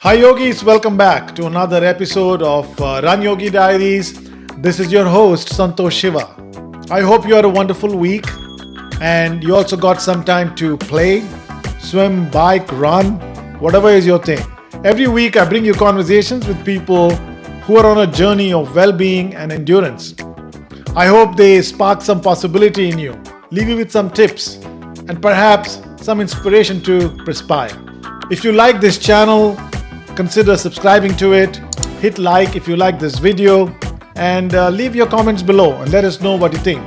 Hi Yogis, welcome back to another episode of Run Yogi Diaries. This is your host Santosh Shiva. I hope you had a wonderful week and you also got some time to play, swim, bike, run, whatever is your thing. Every week I bring you conversations with people who are on a journey of well-being and endurance. I hope they spark some possibility in you, leave you with some tips and perhaps some inspiration to perspire. If you like this channel, consider subscribing to it, hit like if you like this video, and leave your comments below and let us know what you think.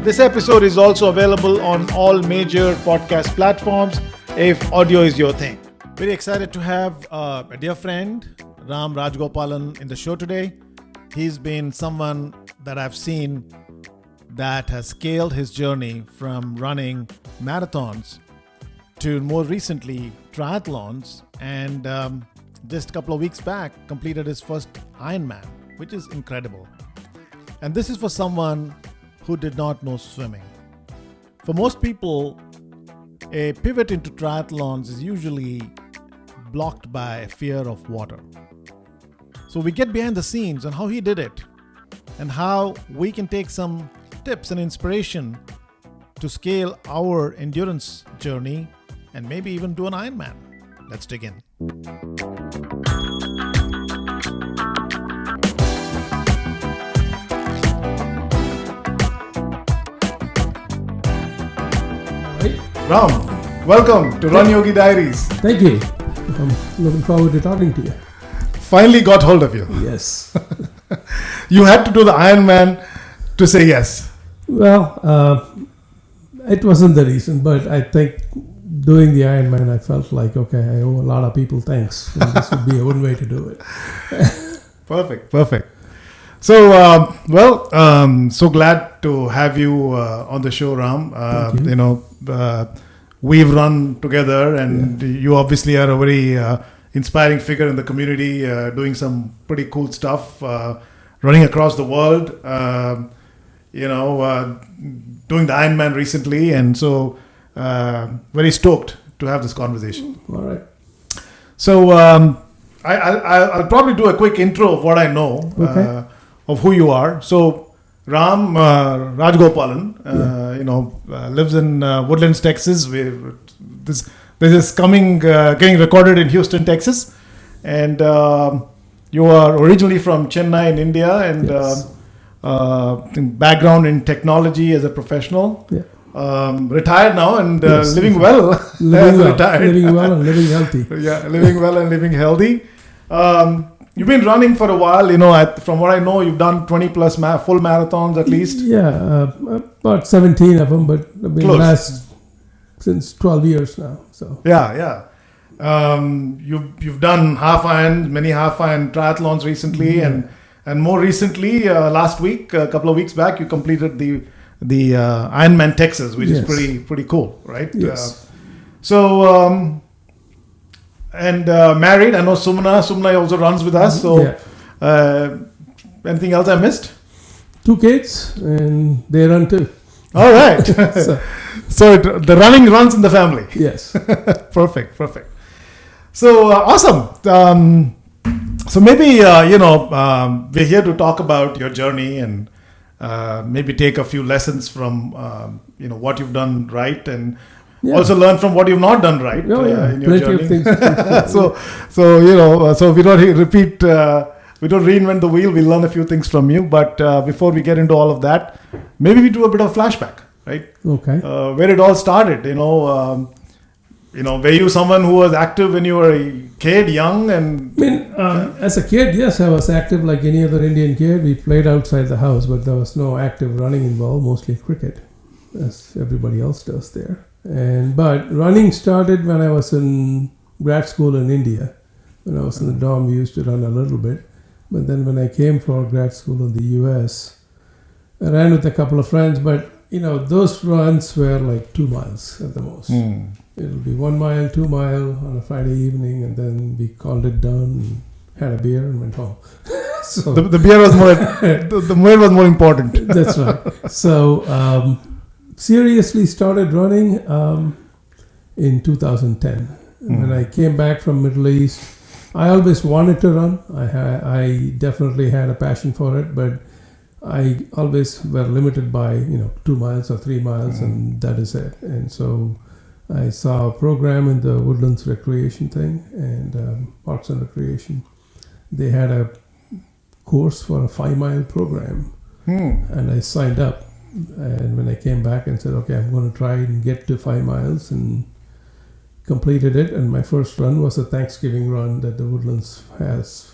This episode is also available on all major podcast platforms if audio is your thing. Very excited to have a dear friend, Ram Rajagopalan, in the show today. He's been someone that I've seen that has scaled his journey from running marathons to more recently triathlons, and just a couple of weeks back completed his first Ironman, which is incredible. And this is for someone who did not know swimming. For most people, a pivot into triathlons is usually blocked by a fear of water. So we get behind the scenes on how he did it and how we can take some tips and inspiration to scale our endurance journey and maybe even do an Ironman. Let's dig in. Ram, welcome to Run Yogi Diaries. Thank you. I'm looking forward to talking to you. Finally got hold of you. Yes. You had to do the Ironman to say yes. Well, it wasn't the reason, but I think doing the Ironman, I felt like, okay, I owe a lot of people thanks. And this would be one way to do it. Perfect. So, so glad to have you on the show, Ram. Thank you. We've run together, and you obviously are a very inspiring figure in the community, doing some pretty cool stuff, running across the world, doing the Ironman recently, and so very stoked to have this conversation. All right. So I'll probably do a quick intro of what I know. Okay. Of who you are. So Ram Rajagopalan, lives in Woodlands, Texas. This is getting recorded in Houston, Texas, and you are originally from Chennai in India, and Yes. Background in technology as a professional. Yeah. Retired now and Yes. living well. Living well. Retired. Living well and living healthy. Yeah, living well and living healthy. You've been running for a while, from what I know, you've done 20 plus full marathons at least. Yeah, about 17 of them, but I've been Close. since 12 years now. So Yeah. You've done half iron, many half iron triathlons recently, and more recently, last week, a couple of weeks back, you completed the Ironman Texas, which is Yes. pretty cool, right? Yes. Married. I know Sumna also runs with us. So, anything else I missed? 2 kids, and they run too. All right. So the running runs in the family. Yes. Perfect. So awesome. So maybe we're here to talk about your journey and maybe take a few lessons from what you've done right and. Yeah. Also learn from what you've not done right in your Plenty journey. of things. So we don't repeat, we don't reinvent the wheel. We learn a few things from you. But before we get into all of that, maybe we do a bit of flashback, right? Okay. Where it all started. Were you someone who was active when you were a kid, young, and? I mean, as a kid, yes, I was active like any other Indian kid. We played outside the house, but there was no active running involved. Mostly cricket, as everybody else does there. But running started when I was in grad school in India. When I was in the dorm, we used to run a little bit. But then when I came for grad school in the US, I ran with a couple of friends. But, those runs were like 2 miles at the most. It'll be 1 mile, 2 mile on a Friday evening. And then we called it done and had a beer and went home. So the beer was more, the beer was more important. That's right. So seriously started running in 2010. When I came back from Middle East, I always wanted to run. I definitely had a passion for it, but I always were limited by 2 miles or 3 miles, and that is it. And so I saw a program in the Woodlands recreation thing and Parks and Recreation. They had a course for a 5-mile program, and I signed up. And when I came back and said, okay, I'm going to try and get to 5 miles, and completed it. And my first run was a Thanksgiving run that the Woodlands has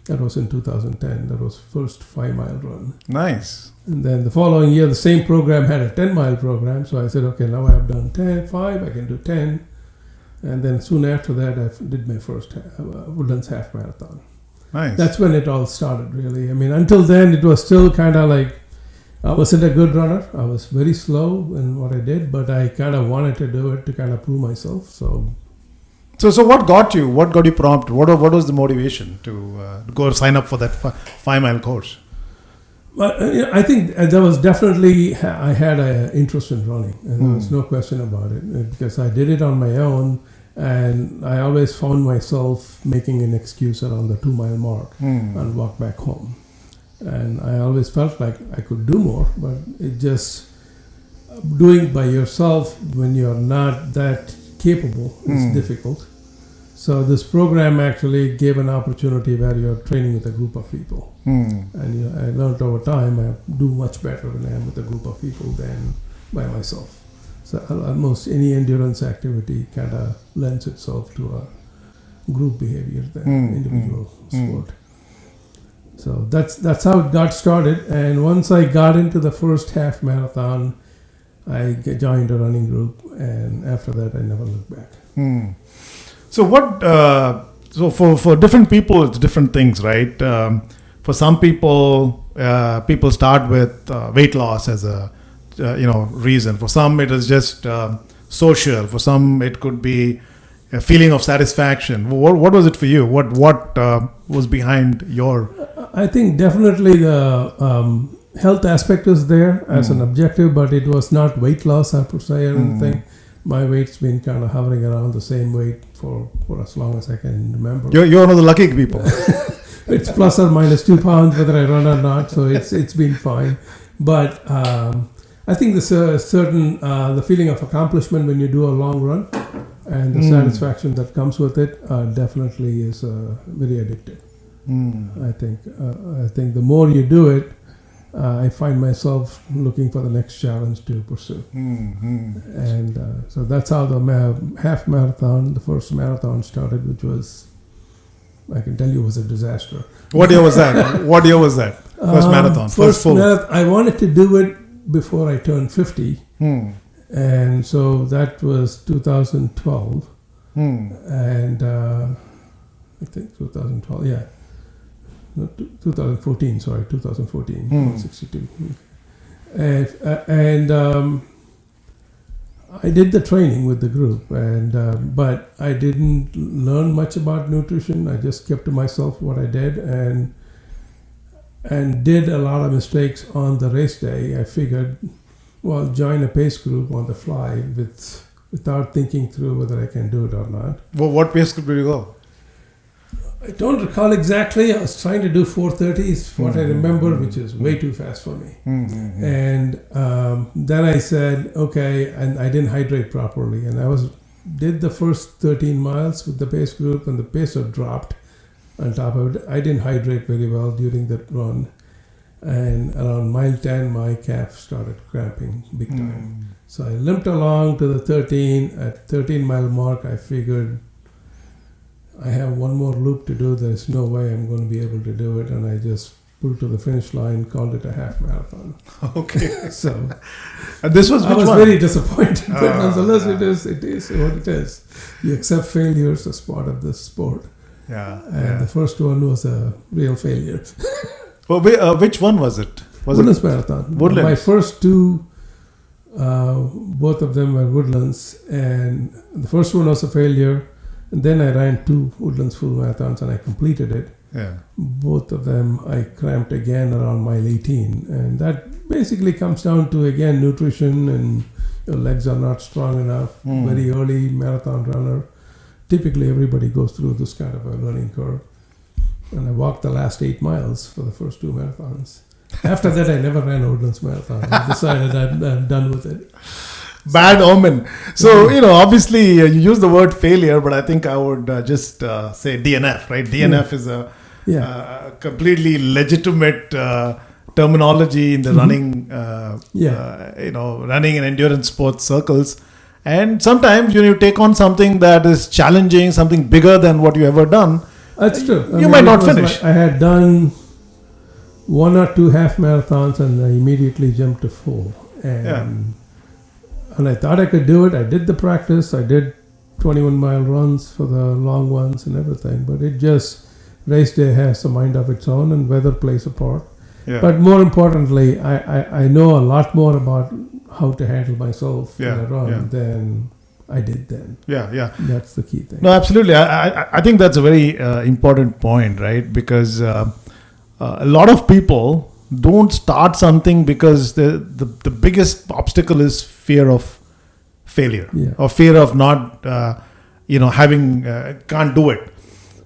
that was in 2010. That was first 5-mile run. Nice. And then the following year, the same program had a 10-mile program. So I said, okay, now I've done 5, I can do 10. And then soon after that, I did my first Woodlands half marathon. Nice. That's when it all started, really. I mean, until then, it was still kind of like, I wasn't a good runner. I was very slow in what I did, but I kind of wanted to do it to kind of prove myself. So what got you? What got you prompted? What was the motivation to go sign up for that 5-mile course? But I think there was definitely, I had an interest in running, and there was no question about it, because I did it on my own, and I always found myself making an excuse around the 2-mile mark and walk back home. And I always felt like I could do more, but it just, doing by yourself when you're not that capable is difficult. So this program actually gave an opportunity where you're training with a group of people. And I learned over time I do much better when I am with a group of people than by myself. So almost any endurance activity kind of lends itself to a group behavior than individual sport. So that's how it got started. And once I got into the first half marathon, I joined a running group, and after that I never looked back. So what? So for different people, it's different things, right? For some people, people start with weight loss as a reason. For some, it is just social. For some, it could be a feeling of satisfaction. What was it for you? What was behind your? I think definitely the health aspect is there as an objective, but it was not weight loss per se or anything. My weight's been kind of hovering around the same weight for as long as I can remember. You're one of the lucky people. It's plus or minus 2 pounds whether I run or not, so it's been fine. But I think there's a certain the feeling of accomplishment when you do a long run, and the satisfaction that comes with it definitely is very addictive. I think the more you do it, I find myself looking for the next challenge to pursue. And so that's how the half marathon, the first marathon started, which was, I can tell you, was a disaster. What year was that? First marathon? First marathon. I wanted to do it before I turned 50. And so that was 2012. And I think 2012, yeah. No, 2014, sorry, 2014, 162. And I did the training with the group, and but I didn't learn much about nutrition. I just kept to myself what I did, and did a lot of mistakes on the race day. I figured, well, join a pace group on the fly without thinking through whether I can do it or not. Well, what pace group did you go? I don't recall exactly. I was trying to do 4:30 is what I remember, which is way too fast for me. And then I said, okay, and I didn't hydrate properly. And did the first 13 miles with the pace group, and the pacer dropped on top of it. I didn't hydrate very well during that run. And around mile 10, my calf started cramping big time. So I limped along to the 13. At 13-mile mark, I figured, I have one more loop to do. There's no way I'm going to be able to do it. And I just pulled to the finish line, called it a half marathon. Okay. So and this was I was very disappointed. But nonetheless, yeah. it is what it is. You accept failures as part of this sport. And the first one was a real failure. Well, which one was it? Woodlands Marathon. Woodlands. My first two, both of them were Woodlands. And the first one was a failure. And then I ran 2 Woodlands full marathons, and I completed it. Yeah. Both of them I cramped again around mile 18. And that basically comes down to, again, nutrition, and your legs are not strong enough. Very early marathon runner. typically everybody goes through this kind of a learning curve. And I walked the last 8 miles for the first 2 marathons. After that, I never ran a Woodlands marathon. I decided I'm done with it. Bad omen. So, obviously you use the word failure, but I think I would just say DNF, right? DNF is a completely legitimate terminology in the running, running and endurance sports circles. And sometimes when you take on something that is challenging, something bigger than what you ever done, that's true. You might not finish. I had done 1 or 2 half marathons and I immediately jumped to 4. And I thought I could do it. I did the practice. I did 21-mile runs for the long ones and everything. But it just, race day has a mind of its own and weather plays a part. Yeah. But more importantly, I know a lot more about how to handle myself in a run than I did then. Yeah. That's the key thing. No, absolutely. I think that's a very important point, right? Because a lot of people don't start something because the biggest obstacle is fear of failure or fear of not, having, can't do it.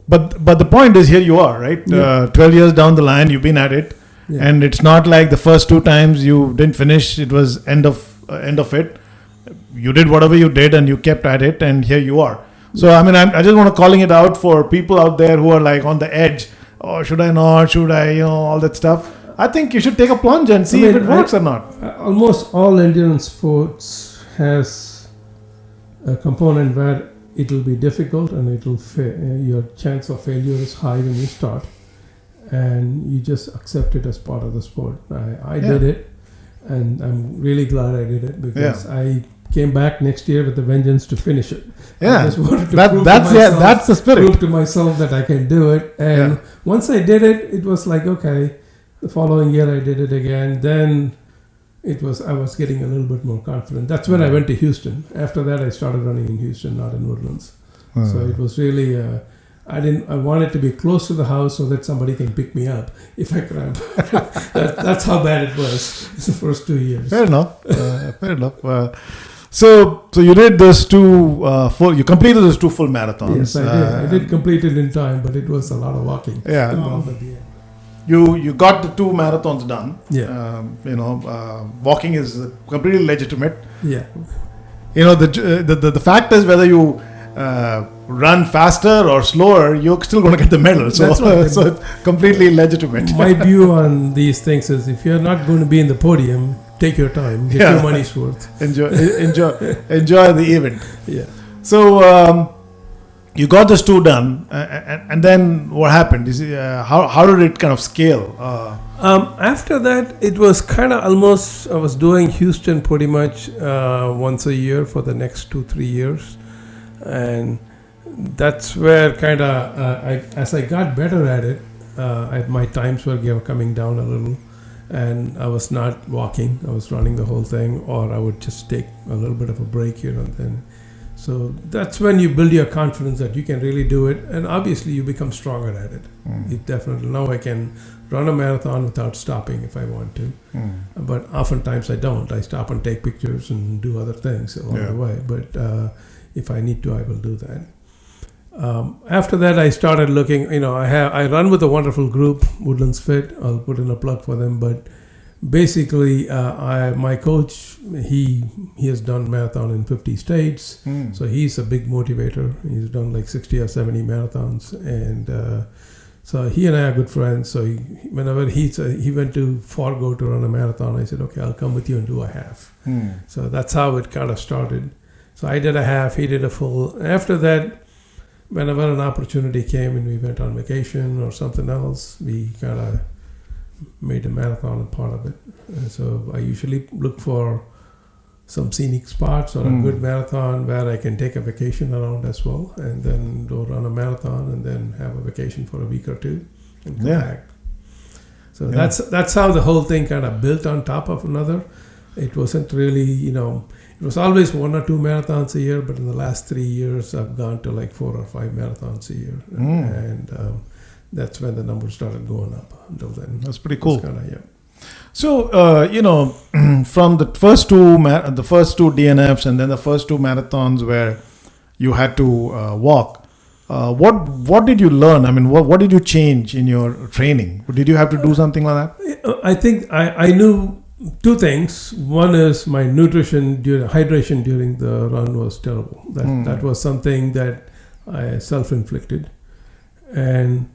But the point is, here you are, right? 12 years down the line, you've been at it. Yeah. And it's not like the first 2 times you didn't finish, it was end of it. You did whatever you did and you kept at it, and here you are. So, I just want to calling it out for people out there who are like on the edge. Oh, should I not? Should I? All that stuff. I think you should take a plunge and see if it works or not. Almost all endurance sports has a component where it will be difficult and your chance of failure is high when you start. And you just accept it as part of the sport. I did it, and I'm really glad I did it because I came back next year with a vengeance to finish it. Yeah, I just wanted to that's the spirit. Prove to myself that I can do it. And once I did it, it was like, okay, the following year I did it again. Then I was getting a little bit more confident. That's when I went to Houston. After that, I started running in Houston, not in Woodlands. So it was really... I wanted to be close to the house so that somebody can pick me up if I cramp. That's how bad it was. It's the first 2 years. Fair enough. So you did those 2 you completed those 2 full marathons. Yes, I did. I did complete it in time, but it was a lot of walking. Yeah. You got the 2 marathons done. Yeah. Walking is completely legitimate. Yeah. The fact is whether you run faster or slower, you're still going to get the medal. So, so it's completely legitimate. My view on these things is if you're not going to be in the podium, take your time, get your money's worth. Enjoy the event. Yeah. So you got those 2 done, and then what happened? How did it kind of scale? After that, it was kind of almost, I was doing Houston pretty much once a year for the next 2-3 years. And that's where kind of, as I got better at it, my times were coming down a little. And I was not walking, I was running the whole thing, or I would just take a little bit of a break here and then. So that's when you build your confidence that you can really do it. And obviously you become stronger at it. It definitely, now I can run a marathon without stopping if I want to. But oftentimes I don't. I stop and take pictures and do other things along the way. But if I need to, I will do that. After that, I started looking, I run with a wonderful group, Woodlands Fit. I'll put in a plug for them. But basically, my coach, he has done marathon in 50 states. So he's a big motivator. He's done like 60 or 70 marathons. And so he and I are good friends. So whenever he went to Fargo to run a marathon, I said, okay, I'll come with you and do a half. So that's how it kind of started. So I did a half, he did a full. After that, whenever an opportunity came and we went on vacation or something else, we kind of made a marathon a part of it. And so I usually look for some scenic spots or a good marathon where I can take a vacation around as well, and then go run a marathon and then have a vacation for a week or 2 and come back. So that's how the whole thing kind of built on top of another. It wasn't really, it was always 1 or 2 marathons a year, but in the last 3 years, I've gone to like 4 or 5 marathons a year. And that's when the numbers started going up. Until then, that's pretty cool. Kinda, So, from the first two DNFs and then the first 2 marathons where you had to walk. What did you learn? I mean, what did you change in your training? Did you have to do something like that? I think I knew two things. One is my hydration during the run was terrible. That was something that I self-inflicted. And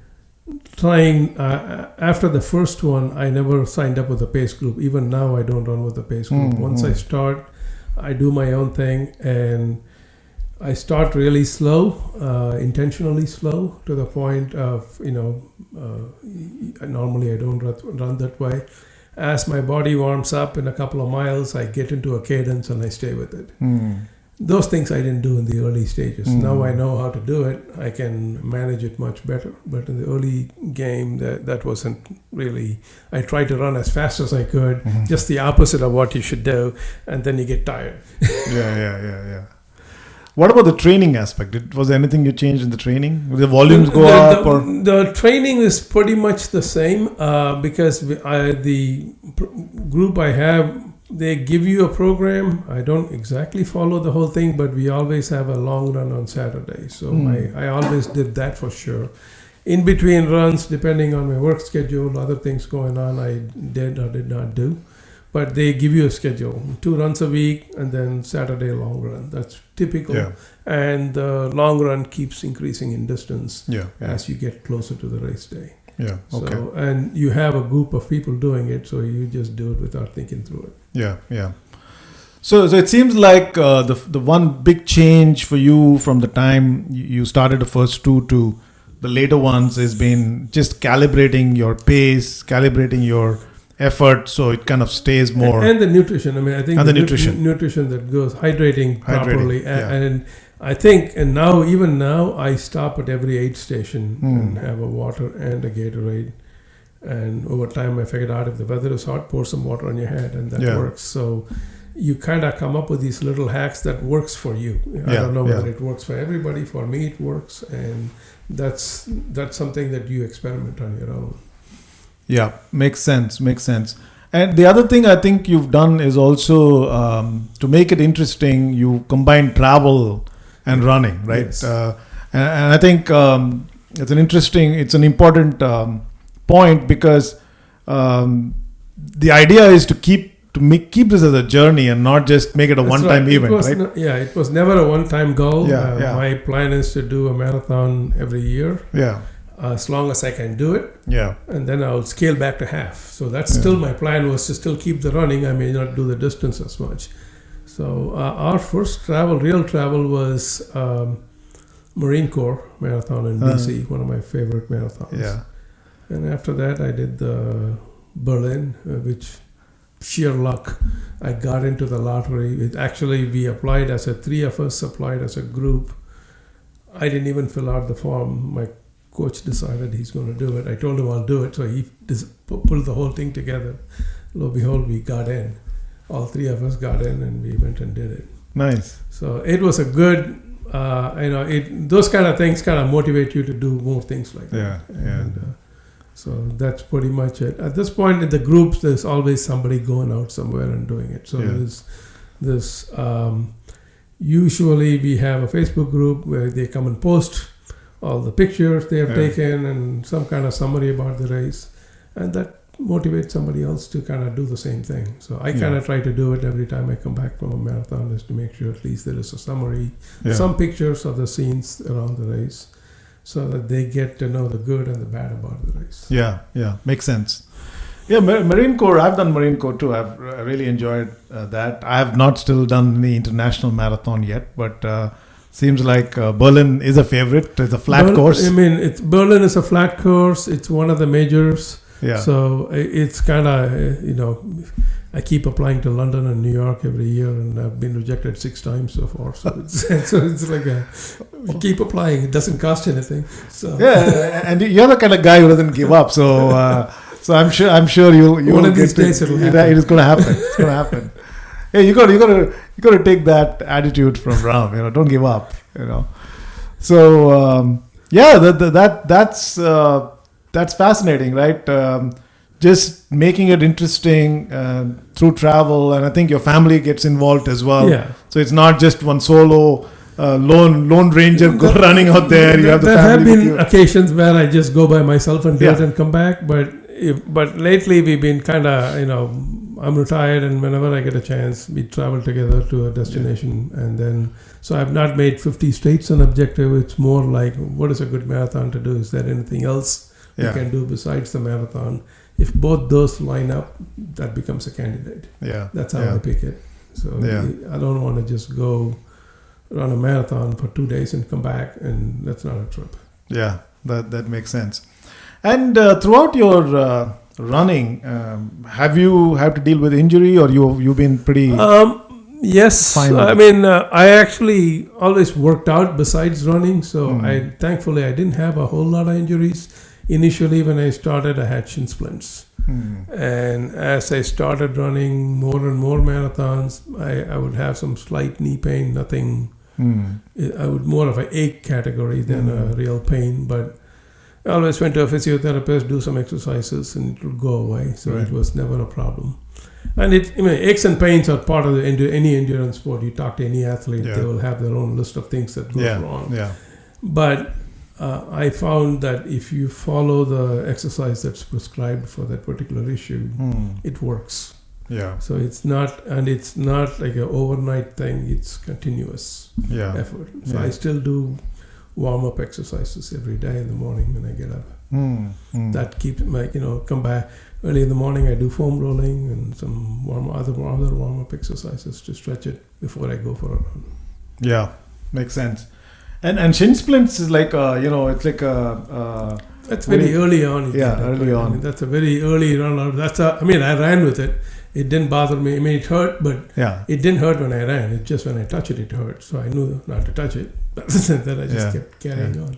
trying after the first one, I never signed up with a pace group. Even now, I don't run with a pace group. Once I start, I do my own thing, and I start really slow, intentionally slow, to the point of, normally I don't run that way. As my body warms up in a couple of miles, I get into a cadence and I stay with it. Those things I didn't do in the early stages. Now I know how to do it. I can manage it much better. But in the early game, that wasn't really... I tried to run as fast as I could, just the opposite of what you should do, and then you get tired. Yeah. What about the training aspect? Was there anything you changed in the training? Did the volumes go up? The training is pretty much the same because the group I have, they give you a program. I don't exactly follow the whole thing, but we always have a long run on Saturday. So I always did that for sure. In between runs, depending on my work schedule, other things going on, I did or did not do. But they give you a schedule, 2 runs a week, and then Saturday long run. That's typical. Yeah. And the long run keeps increasing in distance as you get closer to the race day. Yeah, okay. So, and you have a group of people doing it, so you just do it without thinking through it. Yeah. So it seems like the one big change for you from the time you started the first 2 to the later ones has been just calibrating your pace, calibrating your effort, so it kind of stays more. And the nutrition. I mean, I think the nutrition that goes hydrating properly. And I think, and now, even now, I stop at every aid station and have a water and a Gatorade. And over time, I figured out if the weather is hot, pour some water on your head, and that works. So you kind of come up with these little hacks that works for you. I don't know whether it works for everybody. For me, it works, and that's something that you experiment on your own. Yeah, makes sense. And the other thing I think you've done is also to make it interesting, you combine travel and running, right? Yes. And I think it's an important point, because the idea is to keep this as a journey and not just make it a one-time event, right? It was never a one-time goal. Yeah. My plan is to do a marathon every year. Yeah. As long as I can do it. Yeah. And then I'll scale back to half. So that's still my plan, was to still keep the running. I may not do the distance as much. So our first real travel was Marine Corps Marathon in BC, one of my favorite marathons. Yeah. And after that, I did the Berlin, which sheer luck, I got into the lottery. We applied as 3 of us applied as a group. I didn't even fill out the form. My coach decided he's going to do it. I told him I'll do it, so he pulled the whole thing together. Lo and behold, we got in. All 3 of us got in, and we went and did it. Nice. So it was a good, those kind of things kind of motivate you to do more things like that. And, so that's pretty much it. At this point in the groups, there's always somebody going out somewhere and doing it. So there's usually we have a Facebook group where they come and post all the pictures they have taken and some kind of summary about the race, and that motivates somebody else to kind of do the same thing. So I kind of try to do it every time I come back from a marathon, is to make sure at least there is a summary, some pictures of the scenes around the race, so that they get to know the good and the bad about the race. Yeah, makes sense. Yeah, Marine Corps, I've done Marine Corps too. I've really enjoyed that. I have not still done any international marathon yet, but seems like Berlin is a favorite. It's a flat course. I mean, Berlin is a flat course. It's one of the majors. Yeah. So it's kind of, I keep applying to London and New York every year, and I've been rejected 6 times so far. So it's like you keep applying. It doesn't cost anything. So and you're the kind of guy who doesn't give up. So so I'm sure you one of these days it'll happen. It is going to happen. It's going to happen. Hey, you got to take that attitude from Ram. Don't give up. So that's fascinating, right? Just making it interesting through travel, and I think your family gets involved as well. Yeah. So it's not just one solo lone ranger running out there. You have the there have family with been you. occasions where I just go by myself and do Yeah. it and come back. But lately we've been kind of, I'm retired, and whenever I get a chance, we travel together to a destination. And then, so I've not made 50 states an objective. It's more like, what is a good marathon to do? Is there anything else we can do besides the marathon? If both those line up, that becomes a candidate. Yeah. That's how I pick it. So I don't want to just go run a marathon for 2 days and come back, and that's not a trip. Yeah, that makes sense. And throughout your running, have you had to deal with injury, or you've been pretty? Yes, fine? I mean, I actually always worked out besides running, so thankfully I didn't have a whole lot of injuries. Initially, when I started, I had shin splints. And as I started running more and more marathons, I would have some slight knee pain, nothing. I would more of an ache category than a real pain, but I always went to a physiotherapist, do some exercises, and it would go away. So it was never a problem. And aches and pains are part of any endurance sport. You talk to any athlete, they will have their own list of things that go wrong. Yeah. But I found that if you follow the exercise that's prescribed for that particular issue, it works. Yeah. So it's not like an overnight thing. It's continuous effort. So I still do warm-up exercises every day in the morning when I get up. That keeps come back early in the morning. I do foam rolling and some other warm-up exercises to stretch it before I go for a run. Yeah, makes sense. And shin splints is like it's like a. That's very early on. Early on. I mean, that's a very early run. I ran with it. It didn't bother me. I mean, it hurt, but it didn't hurt when I ran. It just when I touched it, it hurt. So I knew not to touch it. But then I just kept carrying on.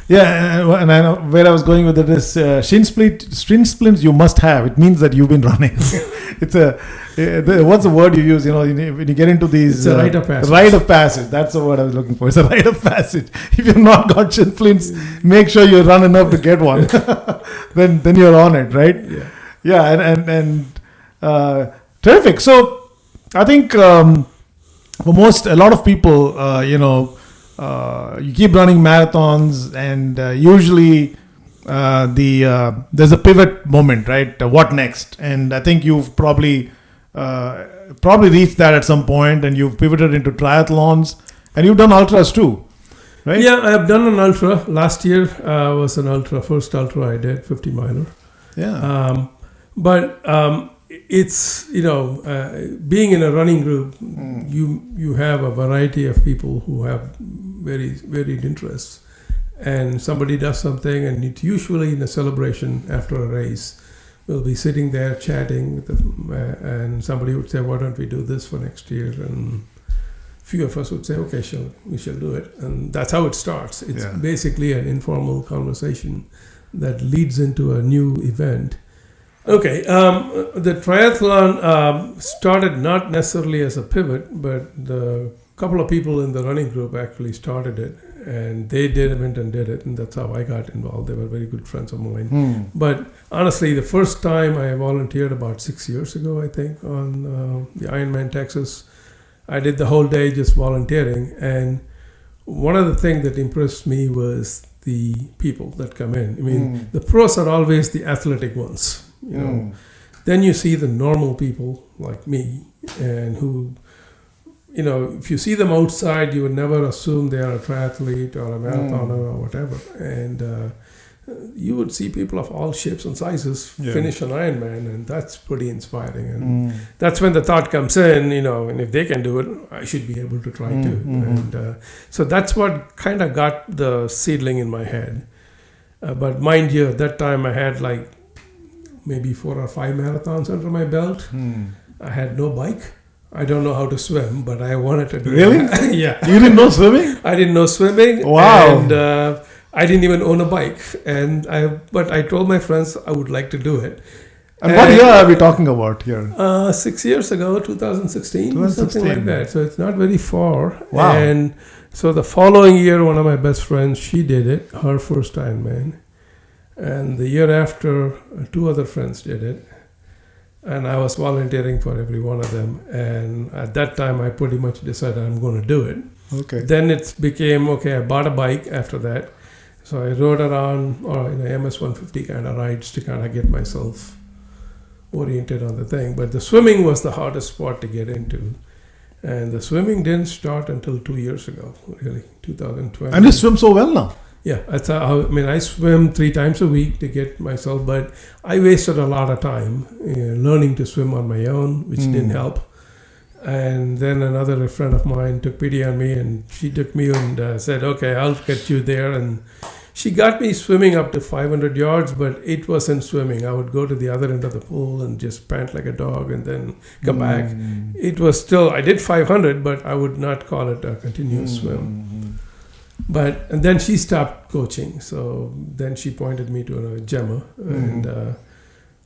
Yeah, and I know where I was going with it is shin splints you must have. It means that you've been running. It's what's the word you use? When you get into these... It's a rite of passage. Rite of passage. That's the word I was looking for. It's a rite of passage. If you've not got shin splints, make sure you run enough to get one. then you're on it, right? Yeah. Yeah, and terrific. So I think for a lot of people, you keep running marathons, and usually there's a pivot moment, right? What next? And I think you've probably reached that at some point, and you've pivoted into triathlons, and you've done ultras too, right? Yeah, I've done an ultra. Last year was an ultra, first ultra I did, 50 miler. Yeah. But it's being in a running group, you have a variety of people who have very varied interests, and somebody does something, and it's usually in a celebration after a race. We'll be sitting there chatting with them, and somebody would say, "Why don't we do this for next year?" And a few of us would say, "Okay, sure, we shall do it." And that's how it starts. It's basically an informal conversation that leads into a new event. Okay, the triathlon started not necessarily as a pivot, but the couple of people in the running group actually started it, and they went and did it, and that's how I got involved. They were very good friends of mine. But honestly, the first time I volunteered about 6 years ago, I think, on the Ironman, Texas, I did the whole day just volunteering, and one of the things that impressed me was the people that come in. I mean, the pros are always the athletic ones. Then you see the normal people like me, and who, if you see them outside, you would never assume they are a triathlete or a marathoner or whatever. And you would see people of all shapes and sizes finish an Ironman, and that's pretty inspiring. And that's when the thought comes in, and if they can do it, I should be able to try too. And so that's what kind of got the seedling in my head. But mind you, at that time I had like maybe 4 or 5 marathons under my belt. I had no bike. I don't know how to swim, but I wanted to do it. Really? Yeah. You didn't know swimming? I didn't know swimming. Wow. And I didn't even own a bike. But I told my friends I would like to do it. And what year are we talking about here? 6 years ago, 2016, something like that. So it's not very far. Wow. And so the following year, one of my best friends, she did it, her first Ironman. And the year after, 2 other friends did it. And I was volunteering for every one of them. And at that time, I pretty much decided I'm going to do it. Okay. Then it became, okay, I bought a bike after that. So I rode around MS 150 kind of rides to kind of get myself oriented on the thing. But the swimming was the hardest sport to get into. And the swimming didn't start until 2 years ago, really, 2020. And you swim so well now. Yeah, I swim 3 times a week to get myself, but I wasted a lot of time learning to swim on my own, which didn't help. And then another friend of mine took pity on me, and she took me and said, okay, I'll get you there. And she got me swimming up to 500 yards, but it wasn't swimming. I would go to the other end of the pool and just pant like a dog and then come back. It was still, I did 500, but I would not call it a continuous swim. And then she stopped coaching. So then she pointed me to a Gemma. And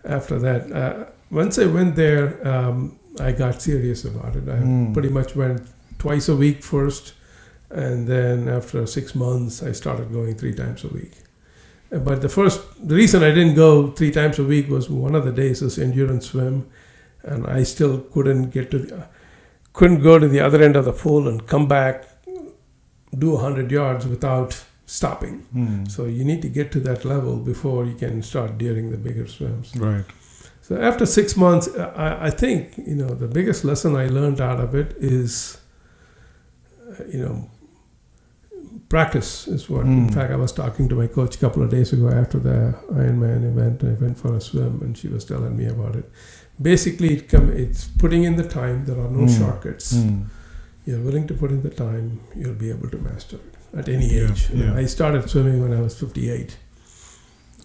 after that, once I went there, I got serious about it. I pretty much went twice a week first. And then after 6 months, I started going 3 times a week. But the reason I didn't go 3 times a week was one of the days was endurance swim. And I still couldn't go to the other end of the pool and come back, do 100 yards without stopping. So you need to get to that level before you can start doing the bigger swims. Right. So after 6 months, I think, the biggest lesson I learned out of it is, practice is what. In fact, I was talking to my coach a couple of days ago after the Ironman event. I went for a swim, and she was telling me about it. Basically, it's putting in the time. There are no shortcuts. You're willing to put in the time, you'll be able to master it at any age. I started swimming when I was 58.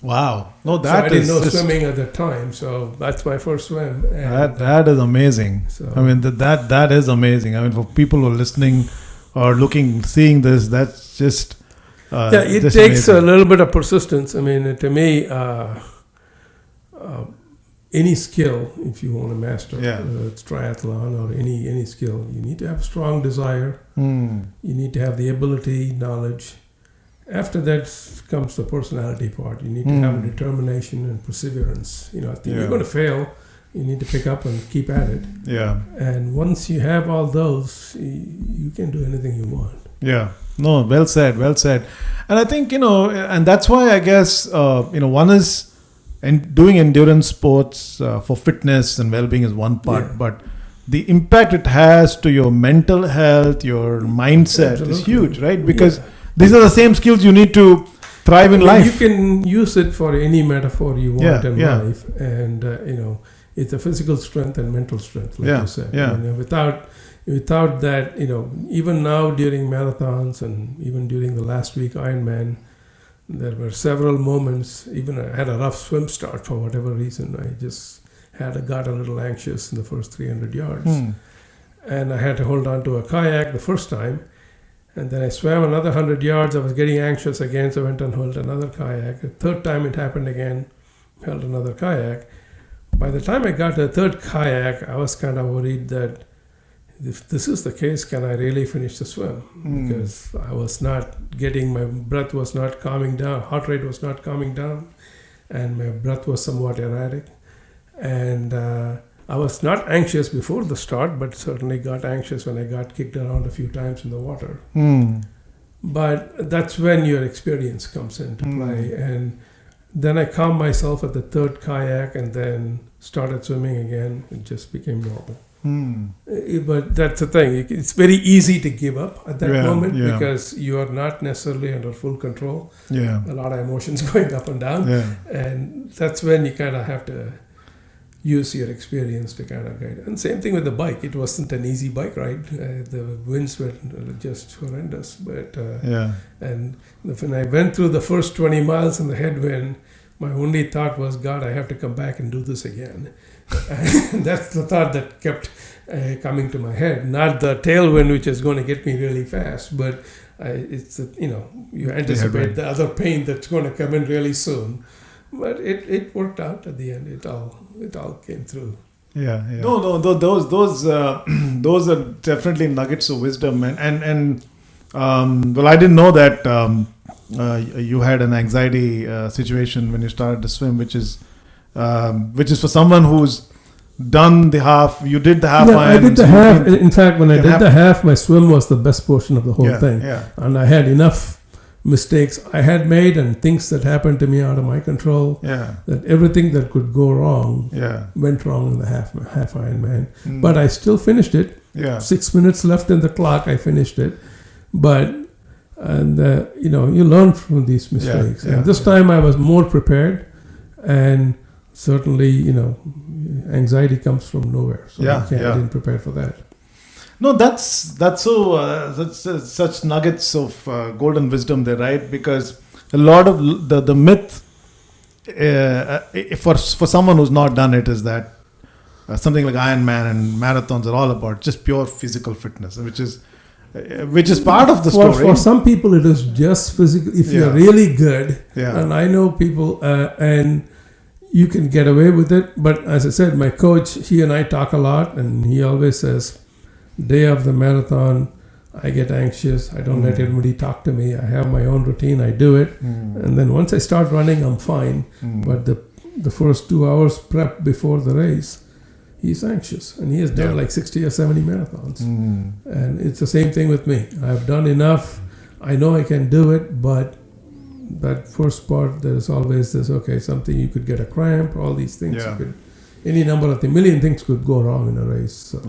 Wow. No, So I didn't know swimming at that time, so that's my first swim. And that is amazing. So- I mean, that is amazing. I mean, for people who are listening or seeing this, that's just it just takes amazing. a little bit of persistence. I mean, to me, any skill, if you want to master, whether it's triathlon or any skill, you need to have a strong desire. You need to have the ability, knowledge. After that comes the personality part. You need to have a determination and perseverance. If you're going to fail, you need to pick up and keep at it. Yeah. And once you have all those, you can do anything you want. Yeah. No, well said. And I think, and that's why I guess, one is doing endurance sports for fitness and well-being is one part, but the impact it has to your mental health, your mindset is huge, right? Because these are the same skills you need to thrive in life. You can use it for any metaphor you want in life. And, it's a physical strength and mental strength, like you said. Yeah. Without that, even now during marathons and even during the last week Ironman, there were several moments, even I had a rough swim start for whatever reason. I just got a little anxious in the first 300 yards. And I had to hold on to a kayak the first time. And then I swam another 100 yards. I was getting anxious again, so I went and held another kayak. The third time it happened again, held another kayak. By the time I got to the third kayak, I was kind of worried that if this is the case, can I really finish the swim? Because I was not my breath was not calming down, heart rate was not calming down, and my breath was somewhat erratic. And I was not anxious before the start, but certainly got anxious when I got kicked around a few times in the water. But that's when your experience comes into play. And then I calmed myself at the third kayak and then started swimming again. It just became normal. But that's the thing. It's very easy to give up at that moment because you are not necessarily under full control. A lot of emotions going up and down. And that's when you kind of have to use your experience to kind of guide. And same thing with the bike. It wasn't an easy bike ride. The winds were just horrendous. But and when I went through the first 20 miles in the headwind, my only thought was, God, I have to come back and do this again. And that's the thought that kept coming to my head. Not the tailwind, which is going to get me really fast, but it's you anticipate the other pain that's going to come in really soon. But it worked out at the end. It all came through. No, those are definitely nuggets of wisdom. And well, I didn't know that you had an anxiety situation when you started to swim, which is for someone who's done the half. You did the half. Yeah, I did the half. In fact, when I did half. the half, my swim was the best portion of the whole thing. Yeah. And I had enough mistakes I had made and things that happened to me out of my control. Yeah. That everything that could go wrong went wrong in the half Ironman. But I still finished it. Yeah. 6 minutes left in the clock. I finished it. But you learn from these mistakes. And this time I was more prepared, and certainly, anxiety comes from nowhere. So I didn't prepare for that. No, that's such nuggets of golden wisdom there, right? Because a lot of the myth for someone who's not done it is that something like Ironman and marathons are all about just pure physical fitness, which is part of the story. For some people, it is just physical. If you're really good, and I know people, and you can get away with it. But as I said, my coach, he and I talk a lot, and he always says, day of the marathon, I get anxious. I don't let anybody talk to me. I have my own routine. I do it. And then once I start running, I'm fine. But the first 2 hours prep before the race, he's anxious. And he has done like 60 or 70 marathons. And it's the same thing with me. I've done enough. I know I can do it, but that first part, there's always this, something you could get a cramp, all these things. Any number of things, million things could go wrong in a race. So.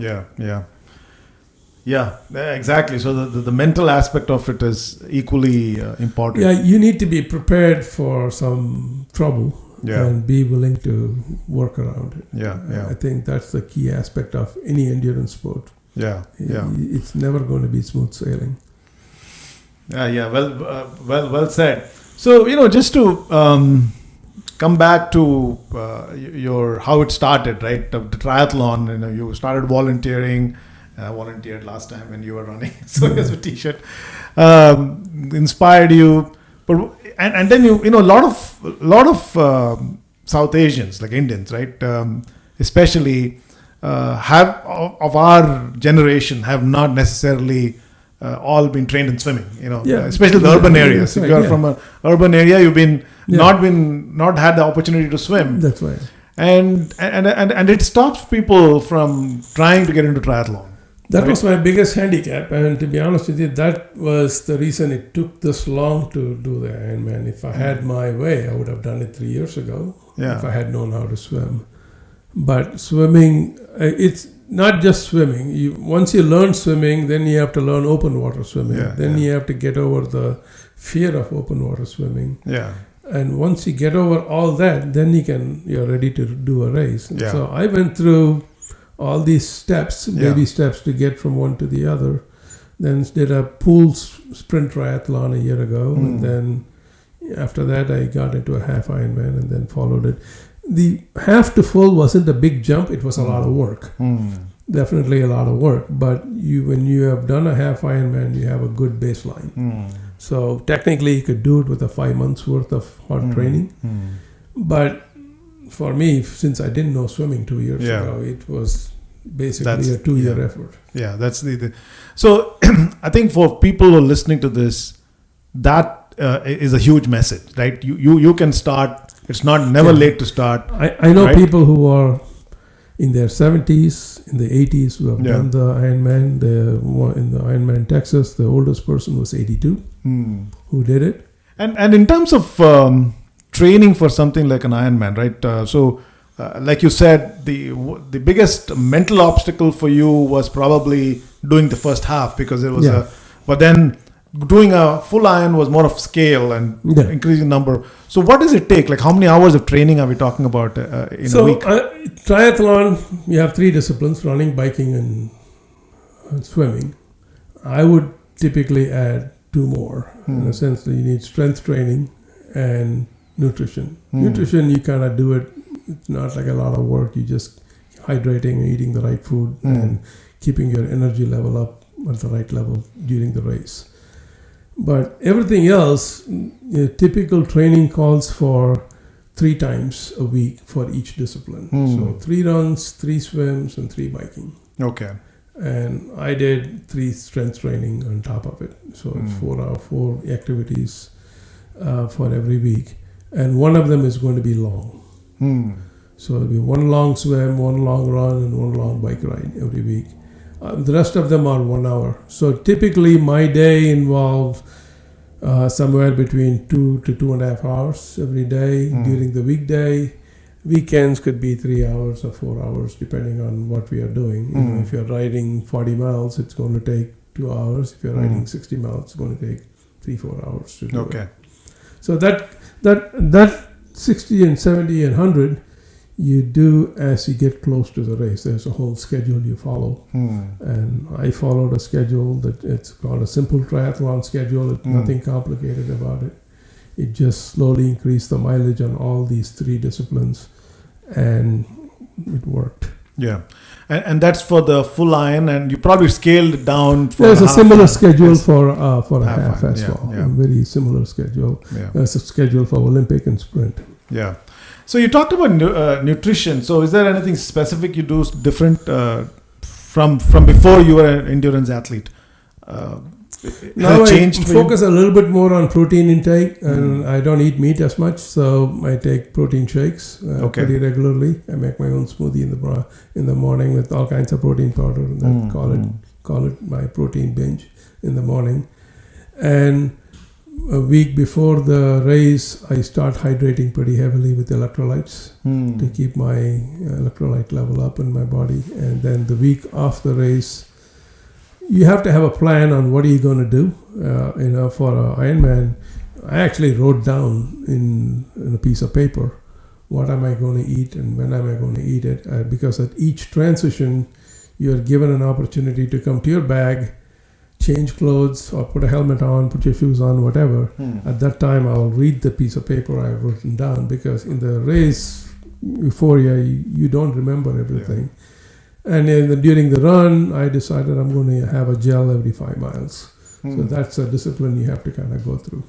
Yeah, exactly. So the mental aspect of it is equally important. Yeah, you need to be prepared for some trouble and be willing to work around it. I think that's the key aspect of any endurance sport. It's never going to be smooth sailing. Well said. So, just to come back to your how it started, right? The triathlon, you started volunteering. Volunteered last time when you were running, so here's a T-shirt. Inspired you, but and then a lot of South Asians, like Indians, right? Especially have of our generation have not necessarily all been trained in swimming. Especially the urban areas. If you're from an urban area, you've not had the opportunity to swim. That's right. And it stops people from trying to get into triathlon. That was my biggest handicap, and to be honest with you, that was the reason it took this long to do the Ironman. If I had my way, I would have done it 3 years ago, if I had known how to swim. But swimming, it's not just swimming. Once you learn swimming, then you have to learn open water swimming. Then you have to get over the fear of open water swimming. And once you get over all that, then you're ready to do a race. So I went through all these steps, baby steps to get from one to the other. Then did a pool sprint triathlon a year ago. And then after that, I got into a half Ironman and then followed it. The half to full wasn't a big jump. It was a lot of work. Definitely a lot of work. But when you have done a half Ironman, you have a good baseline. So technically, you could do it with a 5 months worth of hard training. But for me, since I didn't know swimming 2 years ago, it was basically a 2-year effort. That's the so I think for people who are listening to this, that is a huge message, right? You can start. It's never late to start. I know people who are in their 70s, in the 80s, who have done the Ironman. In the Ironman Texas, the oldest person was 82 who did it. And in terms of training for something like an Ironman, right? Like you said, the biggest mental obstacle for you was probably doing the first half because it was but then doing a full Iron was more of scale and increasing number. So what does it take? Like how many hours of training are we talking about in a week? Triathlon, you have 3 disciplines: running, biking, and swimming. I would typically add 2 more. In a sense that you need strength training and nutrition. Nutrition, you kind of do it. It's not like a lot of work. You just hydrating and eating the right food and keeping your energy level up at the right level during the race. But everything else, typical training calls for 3 times a week for each discipline. So 3 runs, 3 swims, and 3 biking. Okay. And I did 3 strength training on top of it. So it's 4 activities for every week. And one of them is going to be long. So it'll be one long swim, one long run, and one long bike ride every week. The rest of them are 1 hour. So typically my day involves somewhere between 2 to 2.5 hours every day during the weekday. Weekends could be 3 hours or 4 hours depending on what we are doing. You know, if you're riding 40 miles, it's going to take 2 hours. If you're riding 60 miles, it's going to take 3-4 hours to do it. So that 60 and 70 and 100 you do as you get close to the race. There's a whole schedule you follow. And I followed a schedule that it's called a simple triathlon schedule. It's nothing complicated about it. It just slowly increased the mileage on all these 3 disciplines, and it worked. Yeah. And that's for the full iron, and you probably scaled down for There's a similar iron. schedule for a half iron, as well. yeah. A very similar schedule. Yeah. There's a schedule for Olympic and sprint. Yeah. So you talked about nutrition. So is there anything specific you do different from before you were an endurance athlete? Now I changed focus a little bit more on protein intake, and I don't eat meat as much, so I take protein shakes pretty regularly. I make my own smoothie in the morning with all kinds of protein powder, and then call it my protein binge in the morning. And a week before the race, I start hydrating pretty heavily with electrolytes to keep my electrolyte level up in my body. And then the week of the race, you have to have a plan on what are you going to do. For Ironman, I actually wrote down in a piece of paper what am I going to eat and when am I going to eat it. Because at each transition, you're given an opportunity to come to your bag, change clothes or put a helmet on, put your shoes on, whatever. At that time, I'll read the piece of paper I've written down, because in the race euphoria, you don't remember everything. And during the run, I decided I'm going to have a gel every 5 miles. So that's a discipline you have to kind of go through.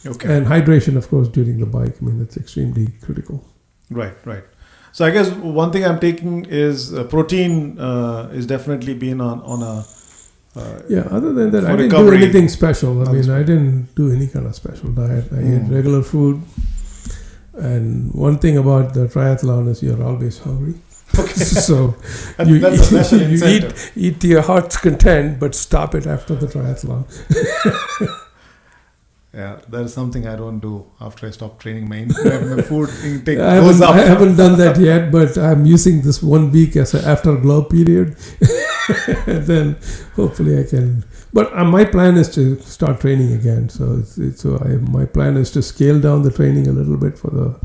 Okay. And hydration, of course, during the bike. I mean, that's extremely critical. Right. So I guess one thing I'm taking is protein is definitely been on a... other than that, I didn't do anything special. I mean, I didn't do any kind of special diet. I ate regular food. And one thing about the triathlon is you're always hungry. Okay. So you eat to your heart's content, but stop it after the triathlon. Yeah, that is something I don't do after I stop training. My food intake goes up. I haven't done that yet, but I'm using this 1 week as an afterglow period. And then hopefully I can. But my plan is to start training again. So my plan is to scale down the training a little bit for the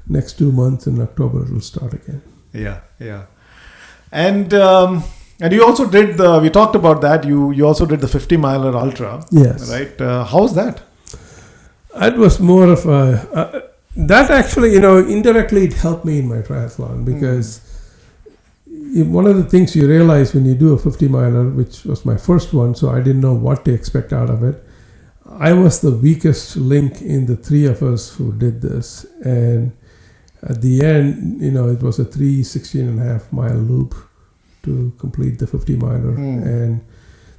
next 2 months. In October, it will start again. Yeah. And you also did we talked about that. You also did the 50-miler ultra. Yes. Right. How's that? It was more of that actually, indirectly it helped me in my triathlon, because one of the things you realize when you do a 50-miler, which was my first one, so I didn't know what to expect out of it. I was the weakest link in the 3 of us who did this. And at the end, it was a 16.5-mile loop to complete the 50-miler. And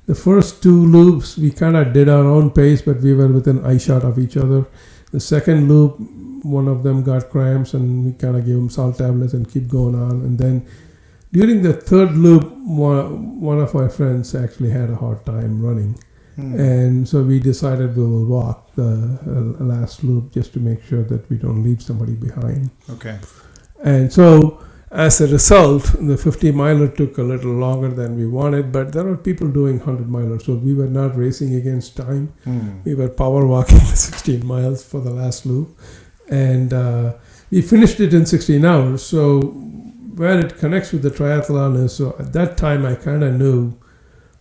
the first 2 loops, we kind of did our own pace, but we were within eye shot of each other. The second loop, one of them got cramps, and we kind of gave him salt tablets and keep going on. And then during the third loop, one of my friends actually had a hard time running. And so we decided we will walk the last loop just to make sure that we don't leave somebody behind. Okay. And so as a result, the 50-miler took a little longer than we wanted, but there are people doing 100-milers, so we were not racing against time. We were power walking the 16 miles for the last loop. And we finished it in 16 hours. So where it connects with the triathlon is, so at that time I kind of knew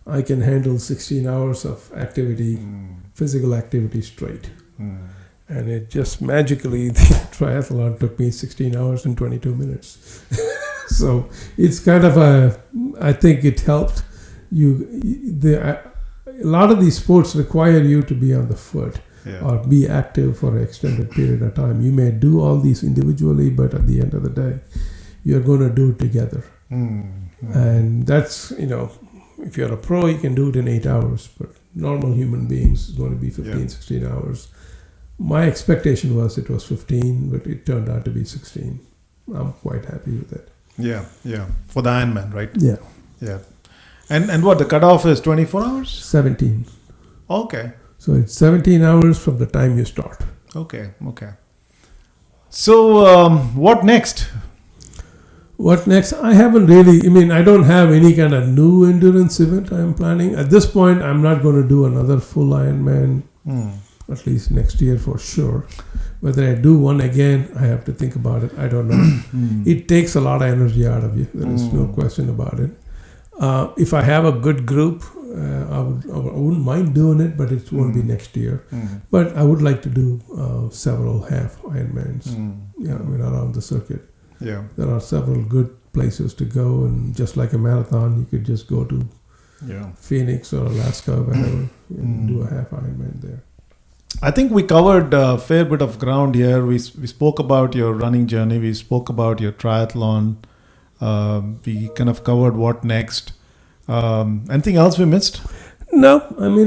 I can handle 16 hours of activity, physical activity straight. And it just magically, the triathlon took me 16 hours and 22 minutes. So it's kind of I think it helped. A lot of these sports require you to be on the foot or be active for an extended period of time. You may do all these individually, but at the end of the day, you're going to do it together. And that's, if you're a pro, you can do it in 8 hours, but normal human beings is going to be 15, 16 hours. My expectation was it was 15, but it turned out to be 16. I'm quite happy with it. Yeah. For the Ironman, right? Yeah. Yeah. And what, the cutoff is 24 hours? 17. Okay. So it's 17 hours from the time you start. Okay. So, what next? What next? I haven't really, I don't have any kind of new endurance event I'm planning. At this point, I'm not going to do another full Ironman, at least next year for sure. Whether I do one again, I have to think about it. I don't know. It takes a lot of energy out of you. There is no question about it. If I have a good group, I wouldn't mind doing it, but it won't be next year. But I would like to do several half Ironmans, around the circuit. Yeah. There are several good places to go, and just like a marathon, you could just go to Phoenix or Alaska or whatever and do a half Ironman there. I think we covered a fair bit of ground here. We spoke about your running journey. We spoke about your triathlon. We kind of covered what next. Anything else we missed? No,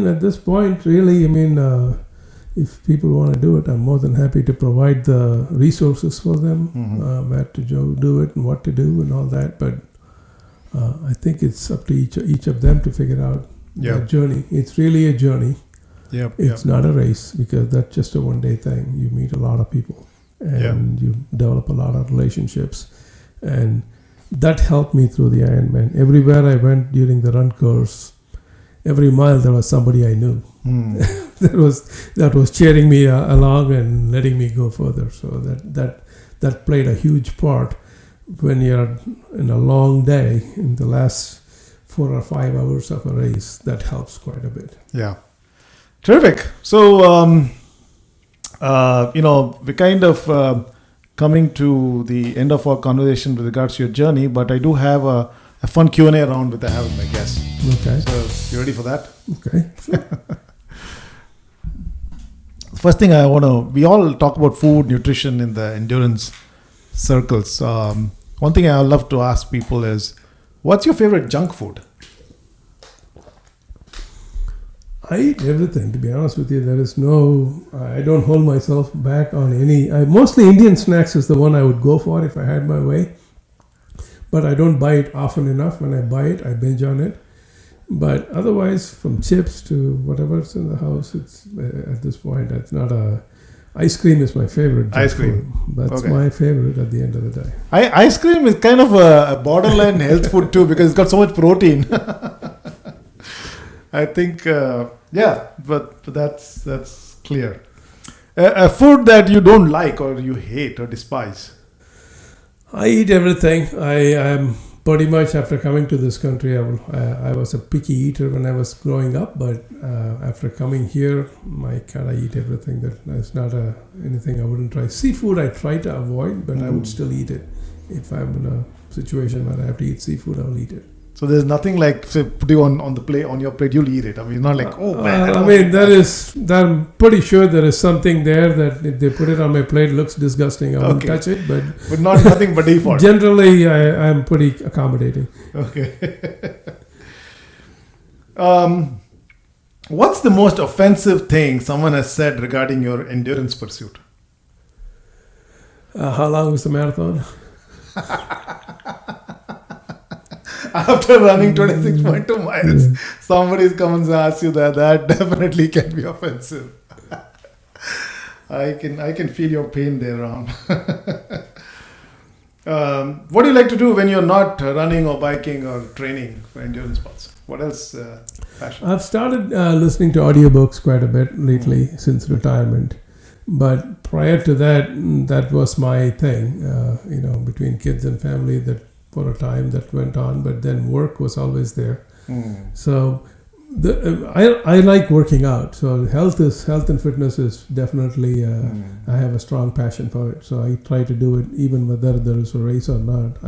at this point, really, if people want to do it, I'm more than happy to provide the resources for them, where to do it and what to do and all that. But I think it's up to each of them to figure out their journey. It's really a journey. It's not a race, because that's just a one-day thing. You meet a lot of people and you develop a lot of relationships. And that helped me through the Ironman. Everywhere I went during the run course, every mile there was somebody I knew that was cheering me along and letting me go further. So that played a huge part when you're in a long day, in the last 4 or 5 hours of a race. That helps quite a bit. Yeah. Terrific. So, we're kind of coming to the end of our conversation with regards to your journey, but I do have a fun Q&A round with my guests. Okay. So, you ready for that? Okay. First thing we all talk about food, nutrition in the endurance circles. One thing I love to ask people is, what's your favorite junk food? I eat everything, to be honest with you. There is I don't hold myself back on any. Mostly Indian snacks is the one I would go for if I had my way. But I don't buy it often enough. When I buy it, I binge on it. But otherwise, from chips to whatever's in the house, it's at this point, it's not ice cream is my favorite. Ice cream. Food. That's my favorite at the end of the day. Ice cream is kind of a borderline health food too, because it's got so much protein. I think, but that's clear. A food that you don't like or you hate or despise? I eat everything. I am pretty much, after coming to this country, I was a picky eater when I was growing up, but after coming here, I kind of eat everything. That's not anything I wouldn't try. Seafood I try to avoid, but I would still eat it. If I'm in a situation where I have to eat seafood, I'll eat it. So there's nothing like, say, put you on the plate, on your plate, you'll eat it. Not like, oh man. I'm pretty sure there is something there that if they put it on my plate, looks disgusting. I won't touch it, but nothing but default. Generally, I'm pretty accommodating. Okay. What's the most offensive thing someone has said regarding your endurance pursuit? How long was the marathon? After running 26.2 miles, somebody's come and asks you that definitely can be offensive. I can feel your pain there, Ram. What do you like to do when you're not running or biking or training for endurance sports? What else passion? I've started listening to audiobooks quite a bit lately since retirement. But prior to that, that was my thing, between kids and family, that for a time that went on, but then work was always there. So I like working out. So health and fitness is definitely, I have a strong passion for it. So I try to do it even whether there is a race or not.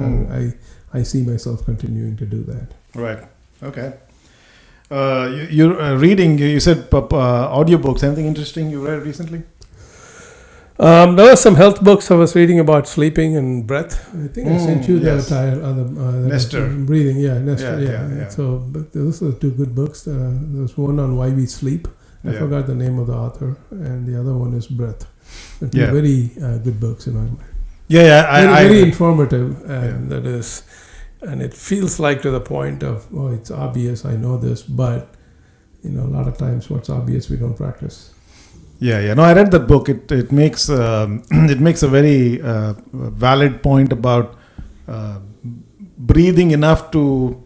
I see myself continuing to do that. Right. Okay. You're reading, you said audiobooks. Anything interesting you read recently? There were some health books I was reading about sleeping and breath. I think I sent you the Nestor. Breathing, Nestor, yeah. So but those are two good books. There's one on why we sleep. I forgot the name of the author, and the other one is Breath. They're two very good books in my mind. Very informative, and that is, and it feels like to the point of, oh, it's obvious, I know this, but a lot of times what's obvious we don't practice. Yeah. No, I read that book. It makes it makes a very valid point about breathing enough to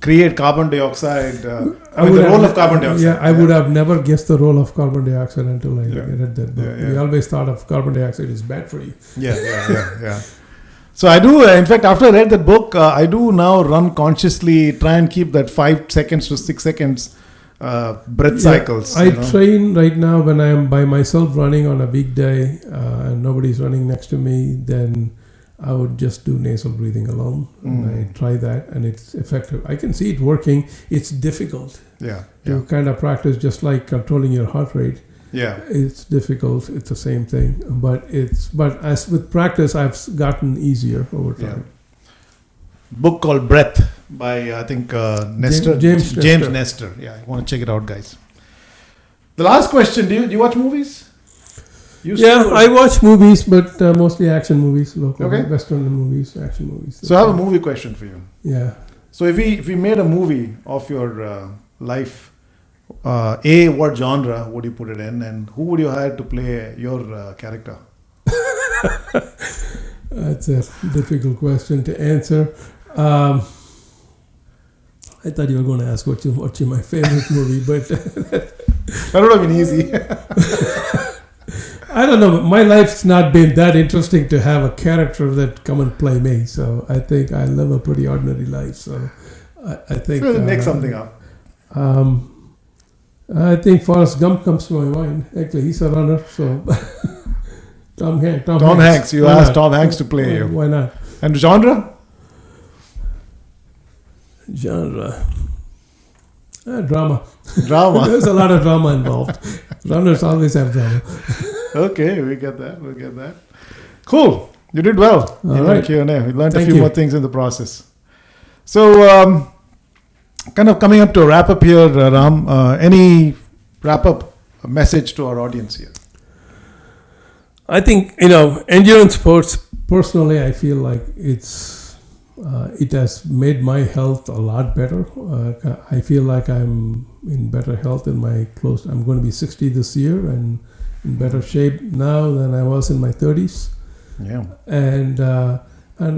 create carbon dioxide. The role of carbon dioxide. Yeah, I would have never guessed the role of carbon dioxide until I read that book. We always thought of carbon dioxide is bad for you. Yeah. So I do. In fact, after I read that book, I do now run consciously, try and keep that 5 seconds to 6 seconds breath cycles. I train right now when I am by myself running on a weekday and nobody's running next to me, then I would just do nasal breathing alone. And I try that, and it's effective. I can see it working. It's difficult to kind of practice, just like controlling your heart rate. Yeah, it's difficult. It's the same thing, but as with practice, I've gotten easier over time. Book called Breath by I think Nestor. James Nestor. Yeah, you want to check it out, guys. The last question: Do you watch movies? I watch movies, but mostly action movies, local Western movies, action movies. So I have a movie question for you. Yeah. So if we made a movie of your life, what genre would you put it in, and who would you hire to play your character? That's a difficult question to answer. I thought you were going to ask what's my favorite movie, but that would have been easy. I don't know, but my life's not been that interesting to have a character that come and play me. So I think I live a pretty ordinary life. So I think... make something up. I think Forrest Gump comes to my mind. Actually, he's a runner, so... Tom Hanks. You asked Tom Hanks to play you. Why not? And genre? Drama. Drama. There's a lot of drama involved. Runners always have drama. Okay, we get that. Cool. You did well. All right. Q&A. We learned a few more things in the process. So, kind of coming up to a wrap up here, Ram. Any wrap up message to our audience here? I think, endurance sports, personally, I feel like it has made my health a lot better. I feel like I'm in better health I'm going to be 60 this year and in better shape now than I was in my 30s. Yeah. And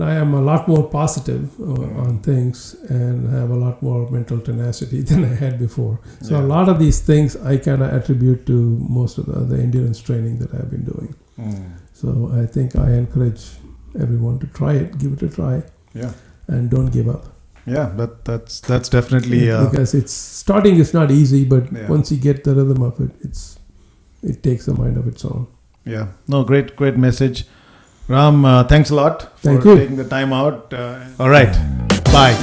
I am a lot more positive on things and have a lot more mental tenacity than I had before. So a lot of these things I kind of attribute to most of the endurance training that I've been doing. So I think I encourage everyone to try it, give it a try. Yeah. And don't give up. Yeah, that's definitely... because starting is not easy, but once you get the rhythm of it, it takes a mind of its own. Yeah. No, great message. Ram, thanks a lot for taking the time out. All right. Bye.